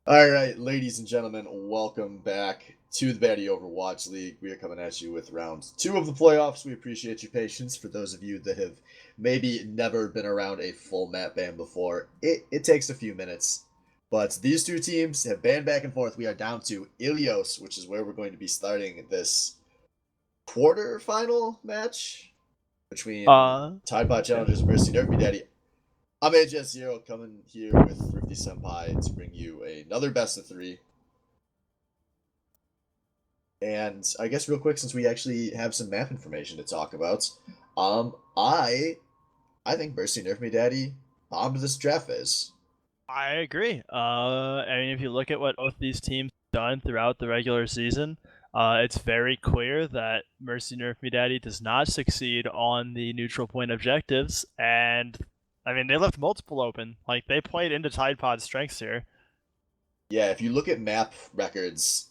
All right, ladies and gentlemen, welcome back to the Batty Overwatch League. We are coming at you with round 2 of the playoffs. We appreciate your patience. For those of you that have maybe never been around a full map ban before, it takes a few minutes. But these two teams have banned back and forth. We are down to Ilios, which is where we're going to be starting this quarterfinal match between Uh, Tide Pod yeah. Challengers versus Nerf Daddy. I'm AJ0 coming here with Thrifty Senpai to bring you another best of 3. And I guess real quick, since we actually have some map information to talk about, I think Mercy Nerf Me Daddy bombed this draft phase. I agree. I mean, if you look at what both these teams have done throughout the regular season, it's very clear that Mercy Nerf Me Daddy does not succeed on the neutral point objectives, and I mean, they left multiple open. Like, they played into Tide Pod's strengths here. Yeah, if you look at map records,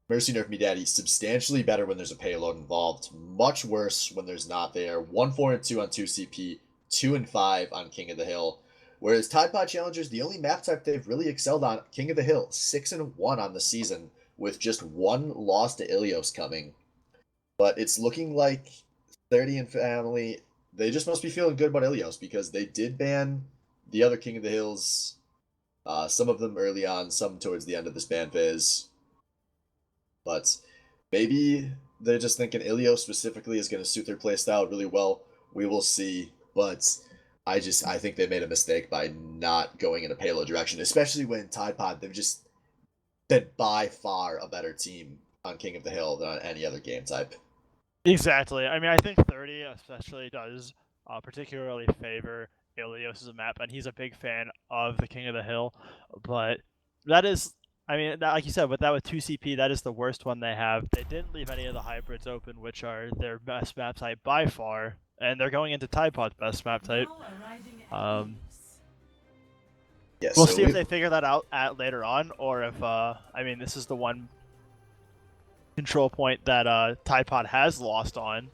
Mercy Nerf Me Daddy substantially better when there's a payload involved. Much worse when there's not there. 1, 4, and 2 on 2CP, 2 and 5 on King of the Hill. Whereas Tide Pod Challengers, the only map type they've really excelled on, King of the Hill, 6 and 1 on the season, with just one loss to Ilios coming. But it's looking like 30 and family, they just must be feeling good about Ilios because they did ban the other King of the Hills, some of them early on, some towards the end of this ban phase. But maybe they're just thinking Ilios specifically is going to suit their playstyle really well. We will see. But I think they made a mistake by not going in a payload direction, especially when Tide Pod, they've just been by far a better team on King of the Hill than on any other game type. Exactly. I mean, I think 30 especially does particularly favor Ilios as a map, and he's a big fan of the King of the Hill. But that is, I mean, like you said, with 2CP, that is the worst one they have. They didn't leave any of the hybrids open, which are their best map type by far, and they're going into Tide Pod's best map type. Yeah, We'll so see if they figure that out at later on, or if I mean, this is the one control point that Tide Pod has lost on.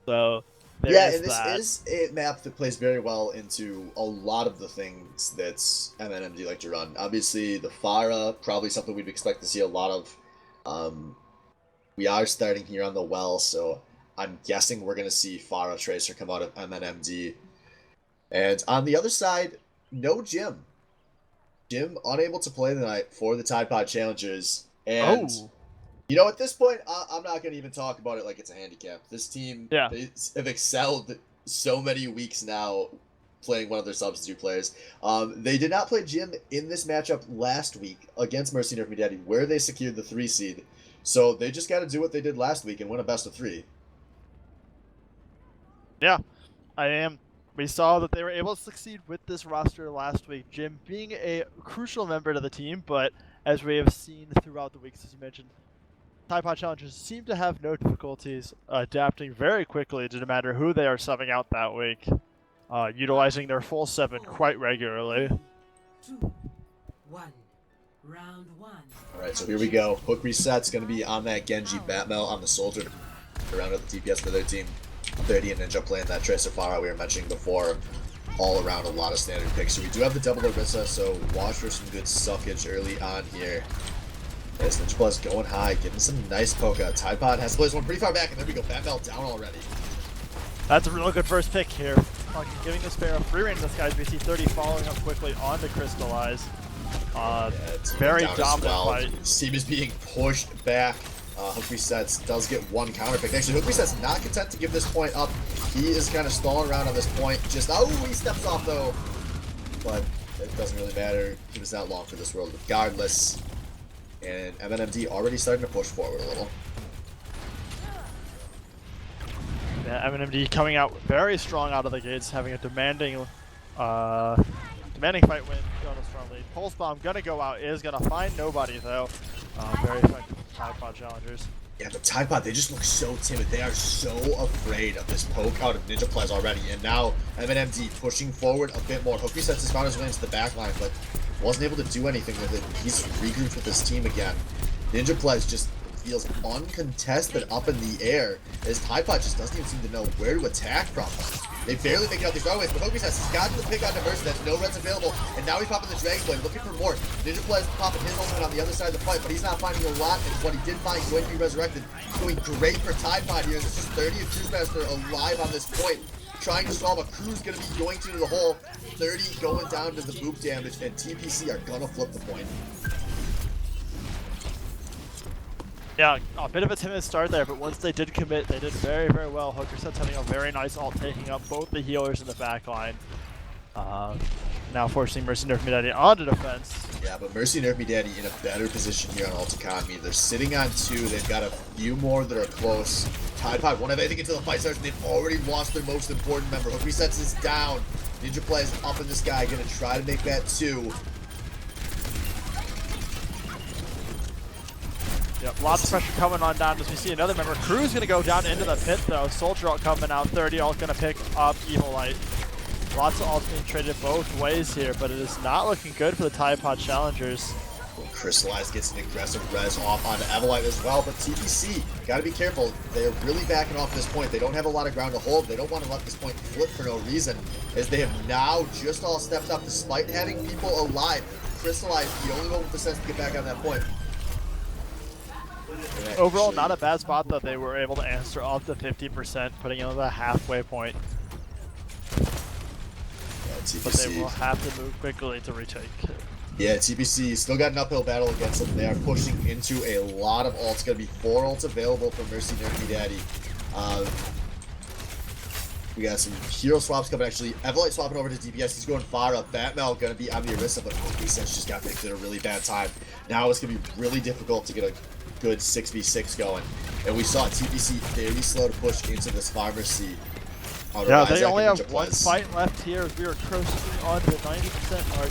So yeah, and this is a map that plays very well into a lot of the things that MNMD like to run. Obviously, the Pharah, probably something we'd expect to see a lot of. We are starting here on the well, so I'm guessing we're going to see Pharah Tracer come out of MNMD. And on the other side, no Jim. Jim unable to play tonight for the Tide Pod Challengers. And you know, at this point, I'm not going to even talk about it like it's a handicap. This team, they have excelled so many weeks now playing one of their substitute players. They did not play Jim in this matchup last week against Mercy Nerf Me Daddy, where they secured the 3 seed. So they just got to do what they did last week and win a best of 3. Yeah, I am. We saw that they were able to succeed with this roster last week, Jim being a crucial member to the team, but as we have seen throughout the weeks, as you mentioned, Tide Pod Challengers seem to have no difficulties adapting very quickly to no matter who they are subbing out that week, utilizing their full 7 quite regularly. 2, 1. Round 1. Alright, so here we go. Hook reset's going to be on that Genji Batmel on the Soldier to round out the TPS for their team. 30 and Ninja playing that Tracer Pharah we were mentioning before. All around a lot of standard picks. So we do have the double Orisa, so watch for some good suckage early on here. As Ninja Plus going high, getting some nice poke out. Tide Pod has to place one pretty far back, and there we go. Batmel down already. That's a real good first pick here. Giving this pair a free range, this guy's BC 30 following up quickly on to Crystallize. It's very dominant fight. This team is being pushed back. Hook Resets does get one counter pick. Actually, Hook Resets not content to give this point up. He is kind of stalling around on this point. Just, oh, he steps off though. But it doesn't really matter. He was not long for this world regardless. And MNMD already starting to push forward a little. Yeah, MNMD coming out very strong out of the gates, having a demanding fight win, going a strong lead. Pulse Bomb gonna go out, is gonna find nobody though. Very effective Tide Pod Challengers. Yeah, but Tide Pod, they just look so timid. They are so afraid of this poke out of Ninja Plez already. And now MNMD pushing forward a bit more. Hook Resets has found his way into the back line, but wasn't able to do anything with it. He's regrouped with his team again. Ninja Plez just feels uncontested up in the air as Tide Pod just doesn't even seem to know where to attack from. They barely make it out these runways, but Hokies has gotten the pick on Mercy. That's no reds available, and now he's popping the Dragon Blade, looking for more. Ninja Plez popping his ultimate on the other side of the fight, but he's not finding a lot, and what he did find is going to be resurrected. Doing great for Tide Pod here. This is 30 of Cruisemaster alive on this point, trying to solve a Cruise going to be yoinked into the hole. 30 going down to the boop damage, and TPC are going to flip the point. Yeah, a bit of a timid start there, but once they did commit, they did very, very well. Hookerset's having a very nice ult, taking up both the healers in the back line. Now forcing Mercy Nerf Me Daddy onto defense. Yeah, but Mercy Nerf Me Daddy in a better position here on ult economy. They're sitting on 2. They've got a few more that are close. Tide Pod won't have anything until the fight starts, and they've already lost their most important member. Hook Resets is down. Ninja Plez up in the sky, gonna try to make that 2. Yep, lots of pressure coming on down as we see another member. Crew's gonna go down into the pit though. Soldier ult coming out, 30 ult gonna pick up Evil Light. Lots of ults being traded both ways here, but it is not looking good for the Tide Pod challengers. Crystallized gets an aggressive res off onto Evelite as well, but TPC, gotta be careful. They're really backing off this point. They don't have a lot of ground to hold. They don't want to let this point flip for no reason, as they have now just all stepped up despite having people alive. Crystallized, the only one with the sense to get back on that point. Overall, not a bad spot though. They were able to answer up to 50%, putting in the halfway point. TPC. But they will have to move quickly to retake. Yeah, TPC still got an uphill battle against them. They are pushing into a lot of ults. Going to be 4 ults available for Mercy Nerf Me Daddy. We got some hero swaps coming actually. Evelite swapping over to DPS. He's going Pharah. Batmel going to be on the Orisa, but Resets just got picked at a really bad time. Now it's going to be really difficult to get a good 6v6 going. And we saw TPC very slow to push into this Pharmacy. Yeah, they only have one fight left here as we are cruising on to the 90% mark.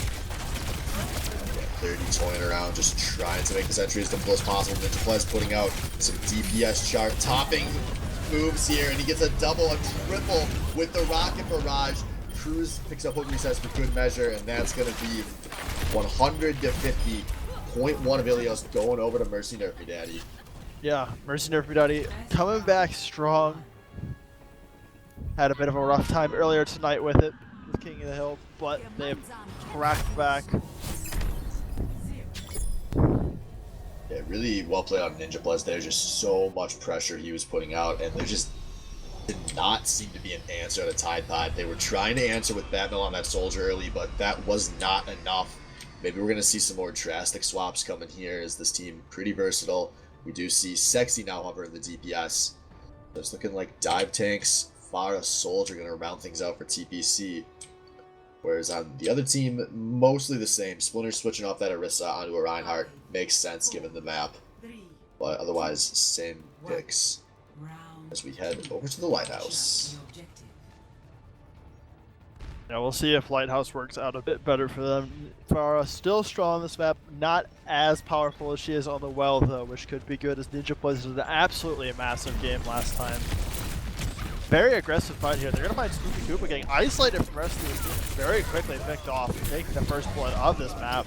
30 toying around, just trying to make this entry as difficult as possible. Ninja Plez putting out some DPS chart topping moves here, and he gets a double, a triple with the Rocket Barrage. Cruz picks up Hook Resets for good measure, and that's going to be 100 to 50. 0.1 of Ilios going over to Mercy Nerf Me Daddy. Yeah, Mercy Nerf Me Daddy coming back strong. Had a bit of a rough time earlier tonight with it, with King of the Hill, but they've cracked back. Yeah, really well played on Ninja Plez there. Just so much pressure he was putting out, and there just did not seem to be an answer at a Tide Pod. They were trying to answer with Batmel on that Soldier early, but that was not enough. Maybe we're going to see some more drastic swaps coming here as this team pretty versatile. We do see Sexy now hover in the DPS. So it's looking like dive tanks, Pharah, Soldier going to round things out for TPC. Whereas on the other team, mostly the same. Splinter switching off that Orisa onto a Reinhardt. Makes sense given the map. But otherwise, same picks as we head over to the Lighthouse. Yeah, we'll see if Lighthouse works out a bit better for them. Pharah still strong on this map, not as powerful as she is on the well though, which could be good as Ninja Plez did absolutely a massive game last time. Very aggressive fight here. They're going to find Spoopy Koopa getting isolated from the rest of the team. Very quickly picked off, taking the first blood of this map.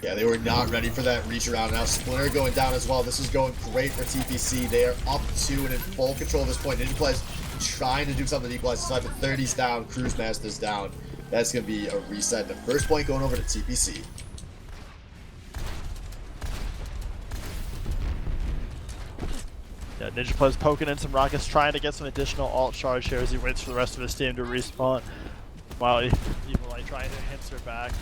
Yeah, they were not ready for that reach around. Now Splinter going down as well. This is going great for TPC. They are up 2 and in full control at this point. Ninja Plez trying to do something to equalize this life. 30's down, Cruise Master's down. That's going to be a reset. The first point going over to TPC. Yeah, Ninja Plez poking in some rockets, trying to get some additional ult charge here as he waits for the rest of his team to respawn. While Evil Light trying to answer back.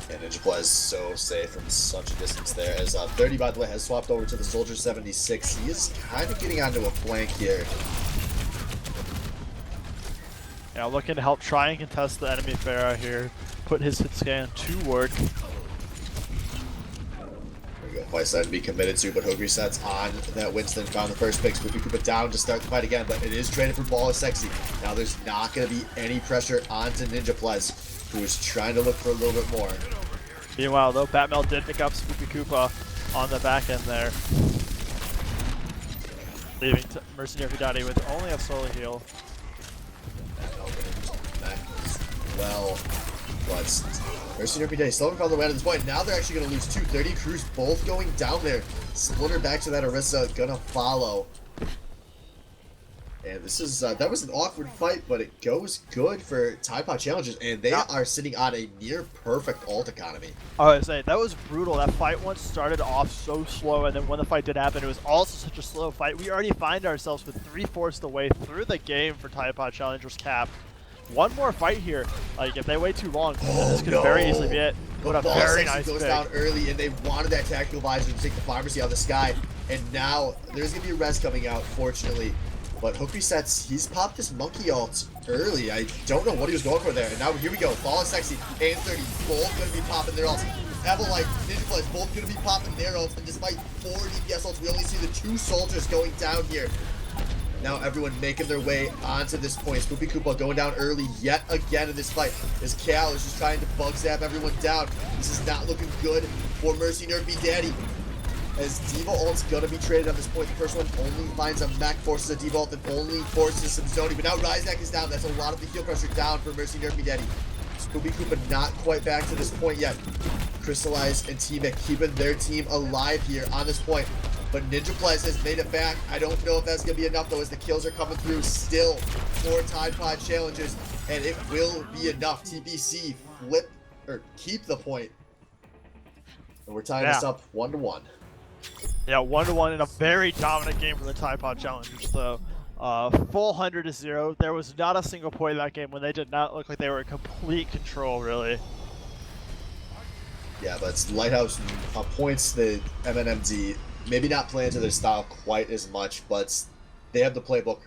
Yeah, Ninja Plez so safe from such a distance there. As 30, by the way, has swapped over to the Soldier 76. He is kind of getting onto a flank here. Yeah, looking to help try and contest the enemy Pharah here. Put his hit scan to work. Fight side to be committed to, but Hook Resets on that Winston. Found the first pick. Spoopy Koopa down to start the fight again, but it is traded for BOL is Sexy. Now there's not going to be any pressure onto Ninja Plez, who is trying to look for a little bit more. Meanwhile, though, Batmel did pick up Spoopy Koopa on the back end there. Leaving Mercy Nerf Me Daddy with only a solo heal. Well, But Mercy and Daddy still haven't found the way out at this point. Now they're actually going to lose 2. 30 Crews both going down there. Splinter back to that Orisa, gonna follow. And this is that was an awkward fight, but it goes good for Tide Pod Challenges, and they are sitting on a near perfect ult economy. I was saying that was brutal. That fight once started off so slow, and then when the fight did happen, it was also such a slow fight. We already find ourselves with 3/4 the way through the game for Tide Pod Challengers cap. One more fight here. Like if they wait too long, this could very easily be it. What a very nice goes pick. Down early, and they wanted that tactical visor to take the pharmacy out of the sky, and now there's gonna be a res coming out, fortunately. But Hook Resets, he's popped this monkey ult early. I don't know what he was going for there. And now here we go. Fall is Sexy and 30 both going to be popping their ults. Evelite, Ninja Flies both going to be popping their ults. And despite 4 DPS ults, we only see the 2 soldiers going down here. Now everyone making their way onto this point. Spoopy Koopa going down early yet again in this fight. As Cal is just trying to bug zap everyone down. This is not looking good for Mercy Nerfy Daddy. As D.Va ult's gonna be traded on this point. The first one only finds a mech, forces a D.Va ult, and only forces some zoning. But now Ryzak is down. That's a lot of the heal pressure down for Mercy Nerfy Daddy. Spoopy Koopa not quite back to this point yet. Crystallize and T-Mic keeping their team alive here on this point. But Ninja Plez has made it back. I don't know if that's gonna be enough though, as the kills are coming through still for Tide Pod Challenges. And it will be enough. TPC flip or keep the point. And we're tying this up 1-1. Yeah, 1-1 in a very dominant game for the Tide Pod Challengers, though. Full 100-0. There was not a single point in that game when they did not look like they were in complete control, really. Yeah, but Lighthouse points the MNMD, maybe not playing to their style quite as much, but they have the playbook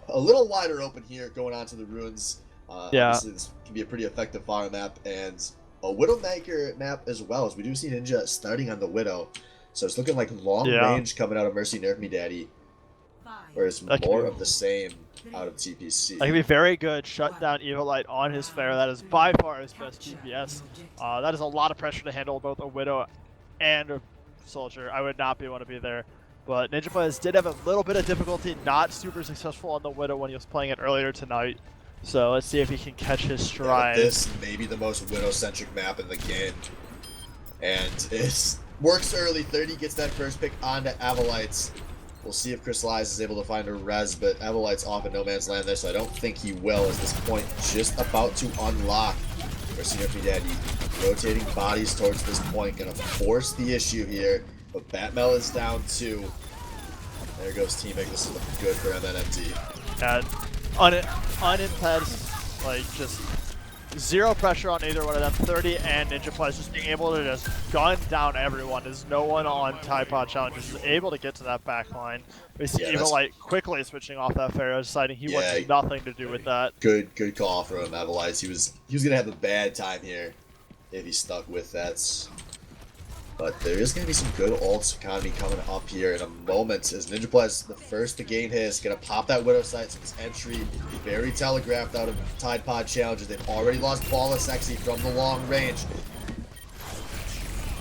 a little wider open here going on to the ruins. Obviously this can be a pretty effective fire map, and a Widowmaker map as well, as we do see Ninja starting on the Widow. So it's looking like long range coming out of Mercy Nerf Me Daddy, whereas more of the same out of TPC. That can be very good. Shut down Evilite on his Pharah. That is by far his best DPS. That is a lot of pressure to handle both a Widow and a Soldier. I would not want to be there. But Ninja Players did have a little bit of difficulty, not super successful on the Widow when he was playing it earlier tonight. So let's see if he can catch his stride. Yeah, this may be the most Widow-centric map in the game. And it works early. 30 gets that first pick onto Avalites. We'll see if Crystallize is able to find a res, but Avalite's off in no man's land there, so I don't think he will, as this point just about to unlock. Mercy Nerfy Daddy rotating bodies towards this point, gonna force the issue here, but Batmel is down 2. There goes T-Mic. This is looking good for MNMD. And unimped, like just zero pressure on either one of them. 30 and Ninja Plus just being able to just gun down everyone, as no one on Tide Pod Challengers is able to get to that back line. We see Evilite quickly switching off that Pharah, deciding he wants nothing to do with that. Good call from Avalites. He was gonna have a bad time here if he stuck with that. But there is going to be some good ults economy coming up here in a moment, as Ninja Plus the first to gain his, going to pop that Widow sight, so his entry very telegraphed out of Tide Pod Challenges. They've already lost Ball of Sexy from the long range.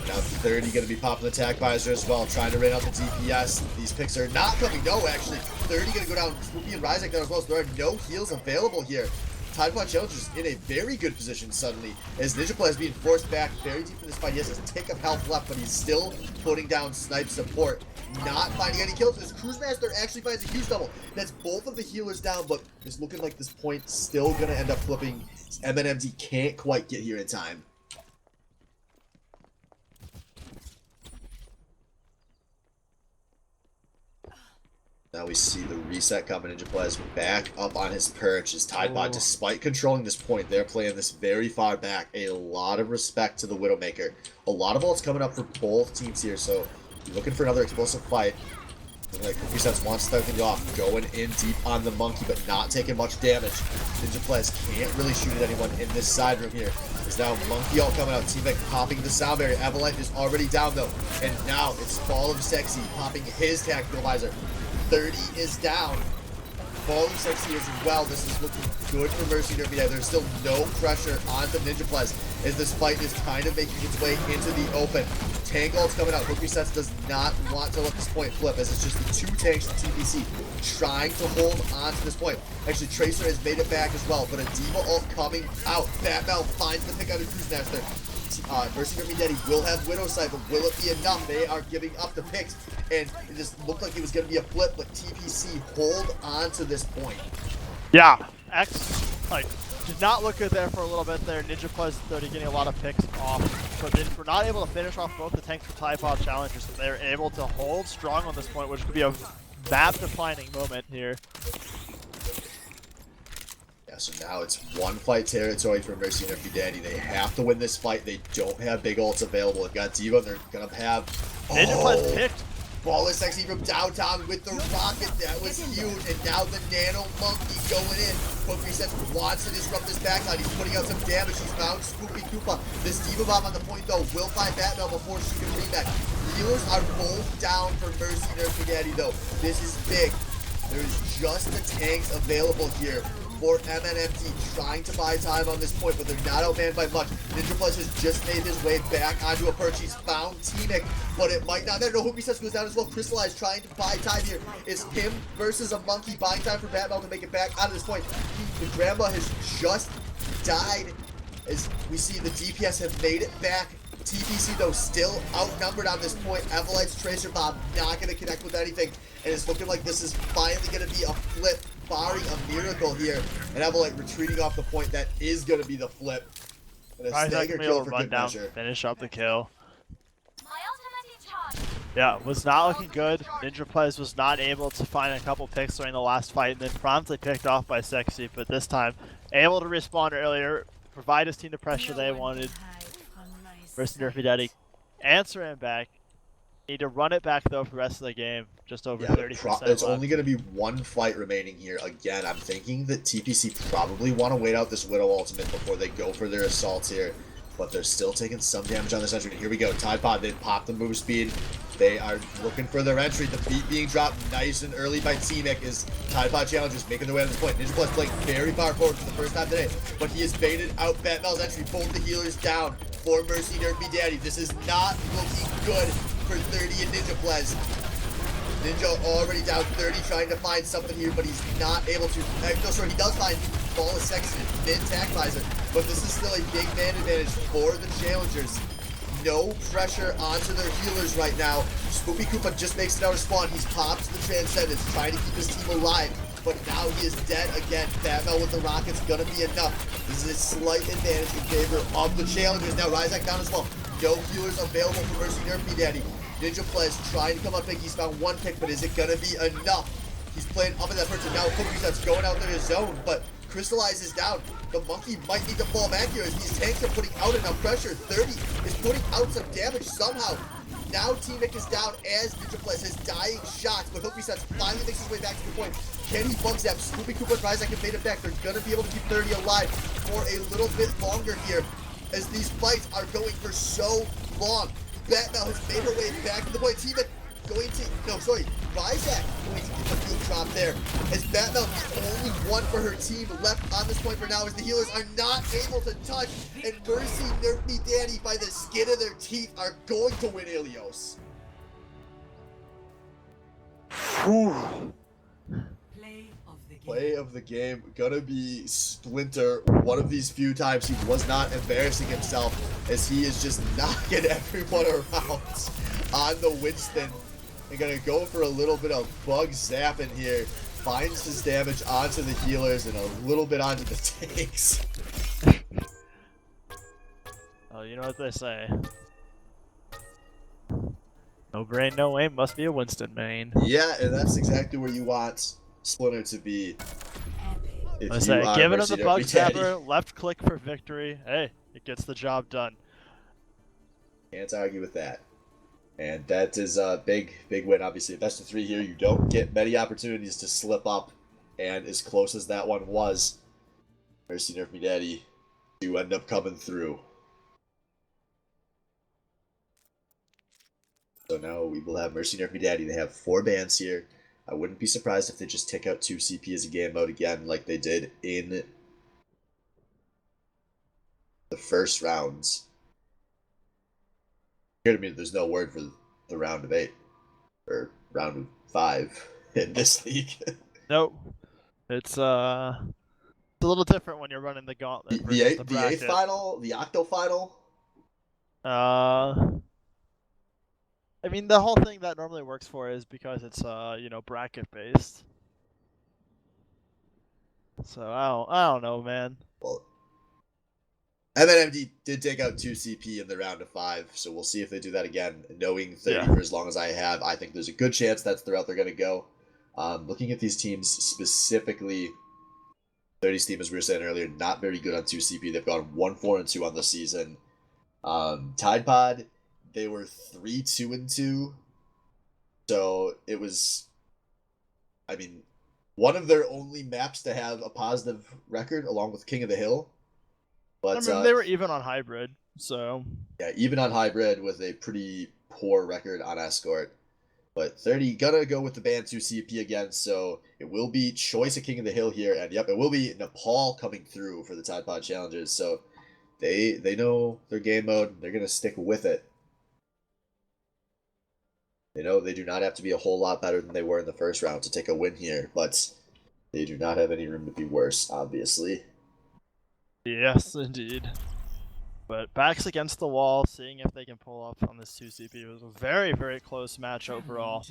Now 30 going to be popping the attack visor as well, trying to rain out the DPS. These picks are not coming. No, actually, 30 going to go down. Spoopy and Ryzak down as well, so there are no heals available here. Tide Pod Challengers in a very good position suddenly, as Ninja Play is being forced back very deep in this fight. He has a tick of health left, but he's still putting down snipe support, not finding any kills. As Cruise Master actually finds a huge double. That's both of the healers down, but it's looking like this point still going to end up flipping. MNMD can't quite get here in time. Now we see the reset coming. Ninja Play is back up on his perch. His Tide Pod, despite controlling this point, they're playing this very far back. A lot of respect to the Widowmaker. A lot of ults coming up for both teams here, so you're looking for another explosive fight. Looking like Resets wants to start things off, going in deep on the monkey, but not taking much damage. Ninja Play can't really shoot at anyone in this side room here. There's now Monkey ult coming out. T-Mic popping the sound barrier. Avalite is already down though, and now it's Fall of Sexy popping his tactical visor. 30 is down. Ball of Sexy as well. This is looking good for Mercy Nerfy. There's still no pressure on the Ninja Plus, as this fight is kind of making its way into the open. Tank ult's coming out. Hook Resets does not want to let this point flip, as it's just the 2 tanks to TPC. trying to hold on to this point. Actually, Tracer has made it back as well, but a D.Va ult coming out. Batmel finds the pick out of Cruise Master. Mercy Nerfy Daddy will have Widow Sight, but will it be enough? They are giving up the picks, and it just looked like it was going to be a flip, but TPC hold on to this point. Yeah, X, like, did not look good there for a little bit there. Ninja Plus 30 getting a lot of picks off, but they were not able to finish off both the tanks for Tide Pod challenges, so they were able to hold strong on this point, which could be a map-defining moment here. Yeah, so now it's one fight territory for Mercy Nerfy Daddy. They have to win this fight. They don't have big ults available. They've got D.Va, they're going to have... Ninja Plus picked. Ball is sexy from downtown with the rocket. That was huge. And now the Nano Monkey going in. Quick resets wants to disrupt this backside. He's putting out some damage. He's found Spoopy Koopa. This D.Va bomb on the point, though, will find Batman before she can read back. Healers are both down for Mercy Nerfy Daddy, though. This is big. There's just the tanks available here for MNMD, trying to buy time on this point, but they're not outmanned by much. Ninja Plus has just made his way back onto a perch. He's found Teemic, but it might not matter. No, Hoopy Sets goes down as well. Crystallize trying to buy time here. It's him versus a monkey buying time for Batman to make it back out of this point. The grandma has just died. As we see, the DPS have made it back. TPC, though, still outnumbered on this point. Evelite's Tracer Bomb not going to connect with anything, and it's looking like this is finally going to be a flip, barring a miracle here. And Evelite retreating off the point. That is going to be the flip. And a stagger kill for good measure. Finish up the kill. Yeah, was not looking good. Ninja Plays was not able to find a couple picks during the last fight, and then promptly picked off by Sexy, but this time able to respawn earlier, provide his team the pressure they wanted. Mercy Nerfy Daddy answer him back. Need to run it back though for the rest of the game. Just over 30%. It's only going to be one fight remaining here. Again, I'm thinking that TPC probably want to wait out this Widow ultimate before they go for their assaults here. But they're still taking some damage on this entry. Here we go. Tide Pod, they pop the move speed. They are looking for their entry. The beat being dropped nice and early by Teemic as Tide Pod challengers making their way to this point. Ninja Plus playing very far forward for the first time today, but he has baited out Batmel's entry. Both the healers down for Mercy Nerfy Daddy. This is not looking good for 30 and Ninja Plus. Ninja already down 30, trying to find something here, but he's not able to. No, sorry, he does find Ball is Sexy, mid-tack visor, but this is still a big man advantage for the challengers. No pressure onto their healers right now. Spoopy Koopa just makes it out of spawn. He's popped the Transcendence, trying to keep his team alive, but now he is dead again. Batmel with the rocket's gonna be enough. This is a slight advantage in favor of the challengers. Now Ryzak down as well. No healers available for Mercy Nerfy Daddy. Ninja Plays trying to come up big. He's found one pick, but is it gonna be enough? He's playing up in that person now. That's going out there his zone, but Crystallize is down. The monkey might need to fall back here as these tanks are putting out enough pressure. 30 is putting out some damage somehow. Now Teemic is down as Ninja Plays has dying shots, but Hoopy Sets finally makes his way back to the point. Can he bug zap? Spoopy Koopa and Ryzak have made it back. They're gonna be able to keep 30 alive for a little bit longer here as these fights are going for so long. Batmel has made her way back to the point. Teemic going to, Ryzak going to get the field drop there. As Batmel, the only one for her team left on this point for now, as the healers are not able to touch, and Mercy Nerfy Daddy by the skin of their teeth are going to win Ilios. Play of the game gonna be Splinter. One of these few times he was not embarrassing himself, as he is just knocking everyone around on the Winston. And gonna go for a little bit of bug zap in here. Finds his damage onto the healers and a little bit onto the tanks. Oh, you know what they say. No brain, no aim, must be a Winston main. Yeah, and that's exactly where you want Splinter to be. I say, giving him the bug zapper, left click for victory. Hey, it gets the job done. Can't argue with that. And that is a big win, obviously. Best of 3 here. You don't get many opportunities to slip up. And as close as that one was, Mercy Nerfy Daddy do end up coming through. So now we will have Mercy Nerfy Daddy. They have 4 bans here. I wouldn't be surprised if they just tick out 2 CP as a game mode again, like they did in the first rounds. Here to me, there's no word for the round of 8 or round of 5. in this league. Nope. It's a little different when you're running the gauntlet versus the The bracket. eighth final, the octo final. I mean, the whole thing that normally works for is because it's bracket based. So I don't know, man. Well, MNMD did take out 2 CP in the round of 5, so we'll see if they do that again. Knowing 30 for as long as I have, I think there's a good chance that's the route they're going to go. Looking at these teams specifically, 30's team, as we were saying earlier, not very good on 2 CP. They've gone 1-4-2 on the season. Tide Pod, they were 3-2-2. So it was, I mean, one of their only maps to have a positive record, along with King of the Hill. But I mean, they were even on hybrid, so yeah, even on hybrid with a pretty poor record on escort. But 30 gonna go with the ban 2 CP again, so it will be choice of King of the Hill here, and yep, it will be Nepal coming through for the Tide Pod challenges. So they know their game mode, they're gonna stick with it. They know they do not have to be a whole lot better than they were in the first round to take a win here, but they do not have any room to be worse, obviously. yes, indeed. But backs against the wall, seeing if they can pull up on this 2 CP. It was a very, very close match overall.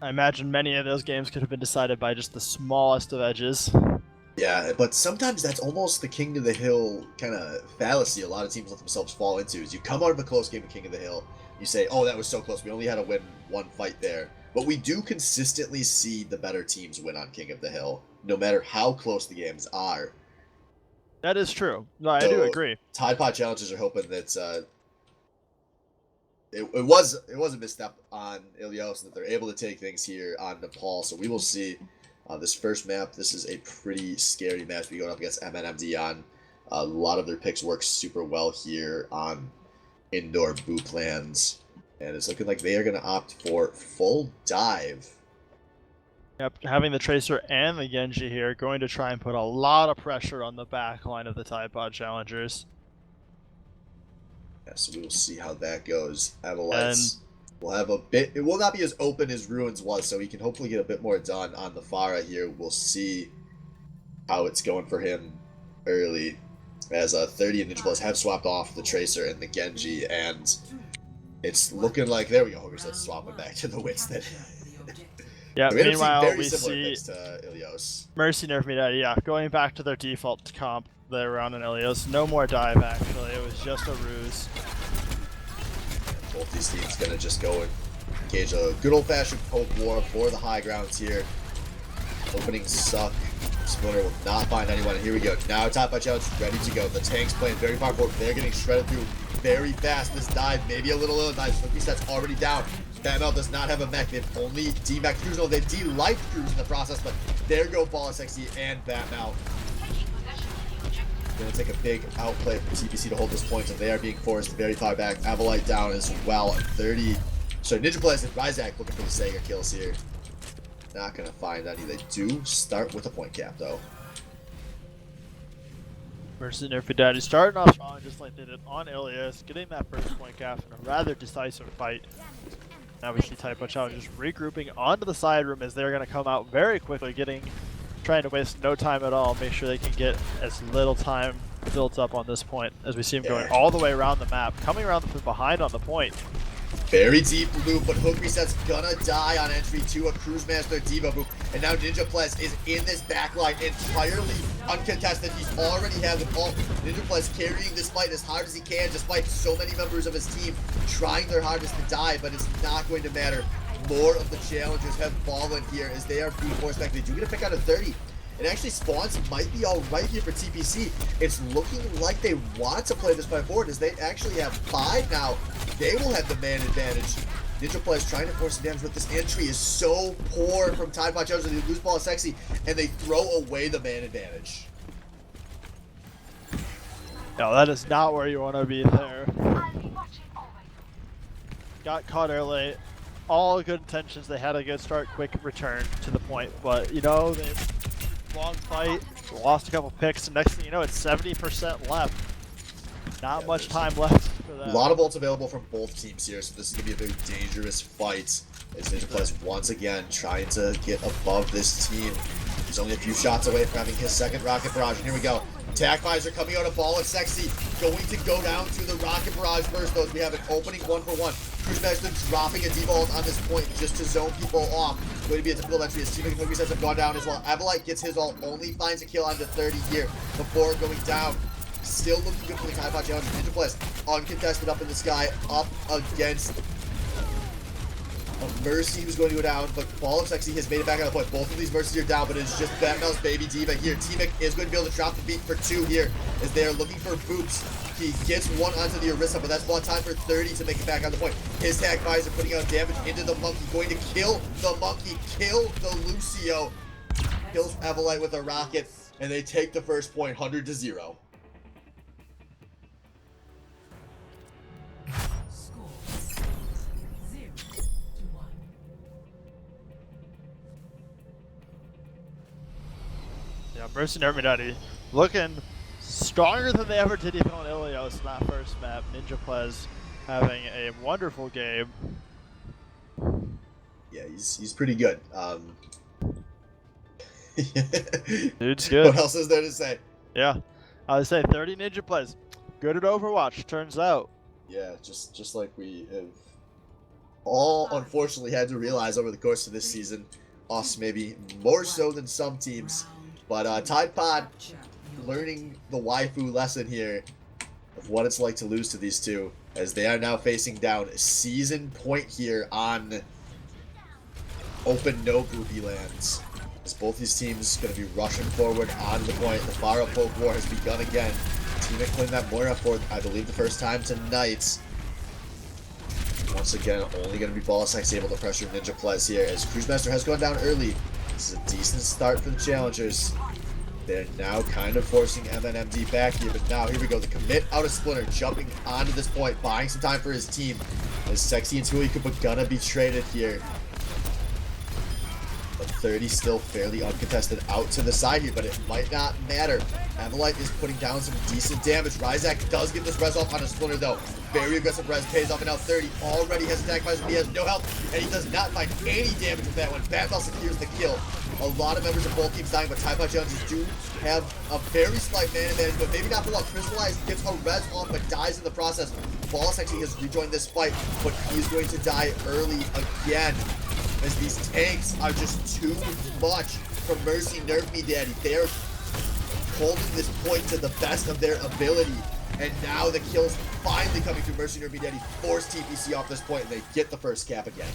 I imagine many of those games could have been decided by just the smallest of edges. Yeah, but sometimes that's almost the King of the Hill kind of fallacy a lot of teams let themselves fall into, is you come out of a close game of King of the Hill, you say, oh, that was so close, we only had to win one fight there. But we do consistently see the better teams win on King of the Hill, no matter how close the games are. That is true. No, I do agree. Tide Pod challenges are hoping that it was a misstep on Ilios, and that they're able to take things here on Nepal. So we will see. This first map, this is a pretty scary match. We going up against MNMD on. A lot of their picks work super well here on indoor boot plans, and it's looking like they are going to opt for full dive. Yep, having the Tracer and the Genji here, going to try and put a lot of pressure on the back line of the Tide Pod challengers. Yeah, so we will see how that goes. Avalites will have a bit. It will not be as open as Ruins was, so he can hopefully get a bit more done on the Pharah here. We'll see how it's going for him early, as 30 and Ninja Plus have swapped off the Tracer and the Genji, and it's looking like, there we go. Let's swap it back to the Winston. Yeah, meanwhile, we see Ilios. Mercy Nerf Me Daddy, yeah, going back to their default comp there around in Ilios. No more dive, actually. It was just a ruse. And both these teams going to just go and engage a good old-fashioned poke war for the high grounds here. Openings suck. Splinter will not find anyone. And here we go. Now Tide Pod challenge ready to go. The tank's playing very far forward. They're getting shredded through very fast. This dive, maybe a little ill-advised. Flippy Set's already down. Batmel does not have a mech. They've only D-Mech Cruise. No, they've D-Life Cruise in the process, but there go BOL SXE and Batmel. Going to take a big outplay for TPC to hold this point, so they are being forced very far back. Avalite down as well. 30. So Ninja Plus and Ryzak looking for the Sega kills here. Not going to find any. They do start with a point cap, though. Mercy Nerf Me Daddy starting off strong just like they did on Ilias, getting that first point cap in a rather decisive fight. Now we see Tide Pod challengers regrouping onto the side room as they're going to come out very quickly, trying to waste no time at all, make sure they can get as little time built up on this point as we see him going all the way around the map, coming around from behind on the point. Very deep loop, but Hook Reset's gonna die on entry to a Cruise Master Diva boop. And now Ninja Plus is in this backline entirely uncontested. He's already had the ball. Ninja Plus carrying this fight as hard as he can, despite so many members of his team trying their hardest to die, but it's not going to matter. More of the challengers have fallen here as they are being forced back. They do get a pick out of 30. And actually, spawns might be all right here for TPC. It's looking like they want to play this fight forward as they actually have 5 now. They will have the man advantage. Ninja Play is trying to force some damage, but this entry is so poor from Tide Pod Challengers. They lose BOL Sexy, and they throw away the man advantage. No, that is not where you want to be there. Got caught early. All good intentions. They had a good start, quick return to the point, but you know, they long fight, lost a couple picks, and next thing you know, it's 70% left. Not much time left for that. A lot of ults available from both teams here, so this is going to be a very dangerous fight. As Ninja Plus once again trying to get above this team. He's only a few shots away from having his second rocket barrage. And here we go. Attack Visor coming out of Ball of Sexy. Going to go down to the rocket barrage first, though, as we have an opening 1-for-1. Cruisemaster dropping a D-Vault on this point just to zone people off. Going to be a difficult entry as Team Cookie sets have gone down as well. Avalite gets his ult, only finds a kill on the 30 here before going down. Still looking good for the Tide Pod Challenge. Ninja Plus uncontested up in the sky, up against Mercy, who's going to go down, but Ball of Sexy has made it back on the point. Both of these Mercies are down, but it's just Batman's Baby Diva here. T-Mic is going to be able to drop the beat for 2 here, as they are looking for boops. He gets one onto the Orisa, but that's ball time for 30 to make it back on the point. His tag Visor putting out damage into the Monkey, going to kill the Monkey, kill the Lucio. Kills Avalite with a rocket, and they take the first point, 100-0. Yeah, Mercy Nerf Daddy looking stronger than they ever did even on Ilios in that first map. Ninja Plez having a wonderful game. Yeah, he's pretty good. Dude's good. What else is there to say? Yeah, I would say 30 Ninja Plez. Good at Overwatch, turns out. Yeah, just like we have all unfortunately had to realize over the course of this season. Us maybe more so than some teams. But Tide Pod learning the waifu lesson here of what it's like to lose to these two, as they are now facing down season point here on open no groupie lands. As both these teams going to be rushing forward on the point. The far up poke war has begun again. Team playing that Moira for, I believe, the first time tonight. Once again, only going to be Ball of Sex able to pressure Ninja Plez here, as Cruisemaster has gone down early. This is a decent start for the challengers. They're now kind of forcing MNMD back here, but now here we go. The commit out of Splinter, jumping onto this point, buying some time for his team. As Sexy and Tui Koopa gonna be traded here. But 30 still fairly uncontested out to the side here, but it might not matter. Avalite is putting down some decent damage. Ryzak does get this res off on a Splinter though. Very aggressive res pays off, and now 30 already has attack visor, but he has no health, and he does not find any damage with that one. Batman secures the kill. A lot of members of both teams dying, but Tide Pod Challengers do have a very slight mana advantage, but maybe not for long. Crystallize gets a res off, but dies in the process. Boss actually has rejoined this fight, but he is going to die early again, as these tanks are just too much for Mercy Nerf Me Daddy. They are holding this point to the best of their ability, and now the kills finally coming through. Mercy Nerf Me Daddy force TPC off this point, and they get the first cap again.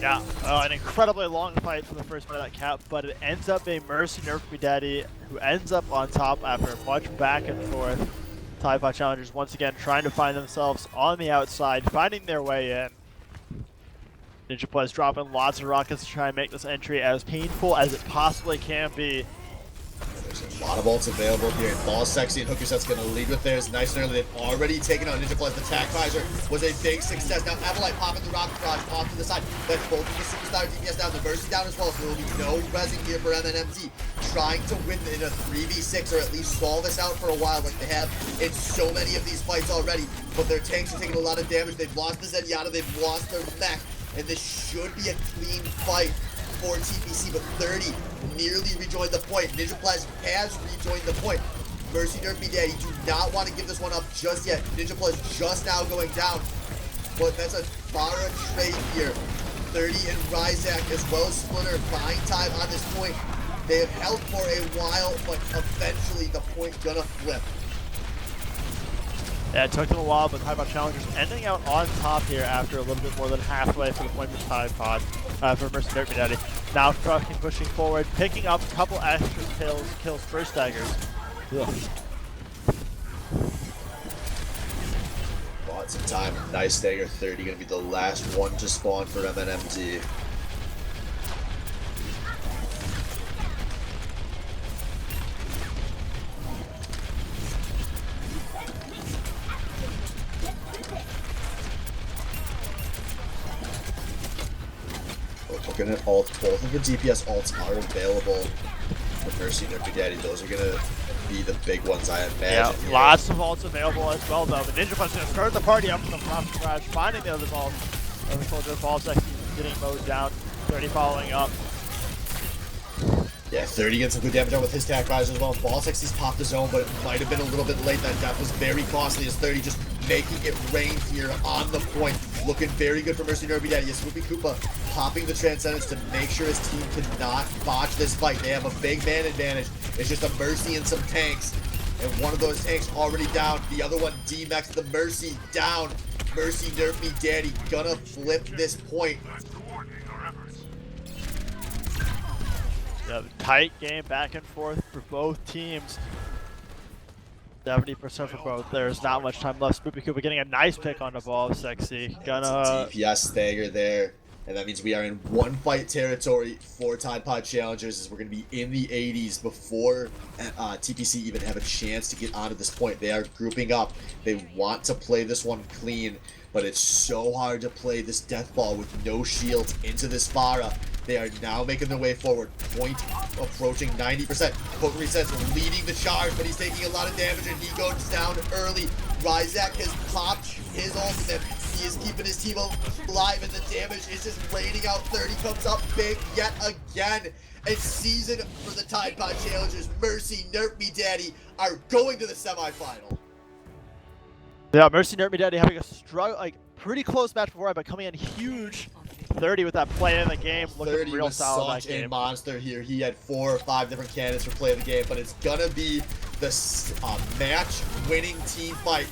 Yeah, an incredibly long fight for the first part of that cap, but it ends up being Mercy Nerf Me Daddy who ends up on top after much back and forth. Tide Pod Challengers once again trying to find themselves on the outside, finding their way in. Ninja Plez dropping lots of rockets to try and make this entry as painful as it possibly can be. There's a lot of ults available here. Ball Sexy and Hooker Set's going to lead with theirs nice and early. They've already taken out Ninja Plez. The attack visor was a big success. Now Avalite popping the rocket barrage off to the side. That's both of the superstar DPS down. The Mercy down as well, so there will be no resing here for MNMD. Trying to win in a 3v6 or at least stall this out for a while like they have in so many of these fights already. But their tanks are taking a lot of damage. They've lost the Zenyatta. They've lost their mech. And this should be a clean fight for TPC, but 30 nearly rejoined the point. Ninja Plez has rejoined the point. Mercy Nerf Me Daddy do not want to give this one up just yet. Ninja Plez just now going down, but that's a Farah trade here. 30 and Ryzak as well as Splinter buying time on this point. They have held for a while, but eventually the point gonna flip. Yeah, it took them a while, but Tide Pod Challengers ending out on top here after a little bit more than halfway for the point for Tide Pod, for Mercy Nerf Me Daddy. Now trucking, pushing forward, picking up a couple extra kills first daggers. Ugh. Bought some time. Nice dagger 30, gonna be the last one to spawn for MNMD. Looking at ult, both of the DPS ults are available for Mercy Nerf Me Daddy. Those are gonna be the big ones, I imagine. Yeah, here. lots of ults available as well, though. The Ninja Punch is going to start the party up from the flop scratch, finding the other ball. The soldier balls actually getting mowed down. 30 following up. Yeah, 30 gets some good damage out with his attack rise as well. Ball 60's popped his own, but it might have been a little bit late. That death was very costly as 30 just making it rain here on the point. Looking very good for Mercy Nervy Daddy. As Swoopy Koopa popping the Transcendence to make sure his team cannot botch this fight. They have a big man advantage. It's just a Mercy and some tanks. And one of those tanks already down. The other one, D-Max the Mercy down. Mercy Nerf Me Daddy gonna flip this point. Yeah, tight game back and forth for both teams. 70% for both. There's not much time left. Spoopy Koopa getting a nice pick on the ball. Sexy. Gonna DPS stagger there. And that means we are in one fight territory for Tide Pod Challengers, as we're going to be in the 80s before TPC even have a chance to get onto this point. They are grouping up. They want to play this one clean, but it's so hard to play this death ball with no shields into this Farah. They are now making their way forward. Point approaching 90%. Poke resets leading the charge, but he's taking a lot of damage and he goes down early. Ryzak has popped his ultimate. He is keeping his team alive and the damage is just raining out. 30 comes up big yet again. And season for the Tide Pod Challengers, Mercy Nerf Me Daddy are going to the semifinal. Yeah, Mercy Nerf Me Daddy having a struggle, like pretty close match before, but coming in huge. 30 with that play in the game, looking 30 real was solid that such a game. monster here. He had 4 or 5 different candidates for play of the game, but it's gonna be the match-winning team fight.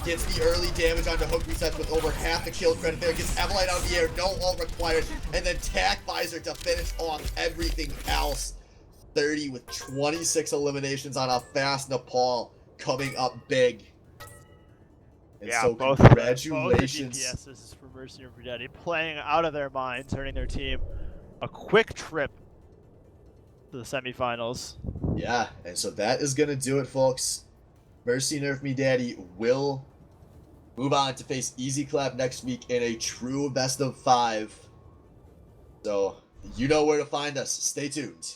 Gets the early damage onto hook resets with over half the kill credit there. Gets Evelite out of the air, no ult required, and then Tack Visor to finish off everything else. 30 with 26 eliminations on a fast Nepal coming up big. And Yeah, so both congratulations. the DPSs for Mercy Nerf Me Daddy playing out of their minds, earning their team a quick trip to the semifinals. Yeah, and so that is going to do it, folks. Mercy Nerf Me Daddy will move on to face Easy Clap next week in a true best of 5. So, you know where to find us. Stay tuned.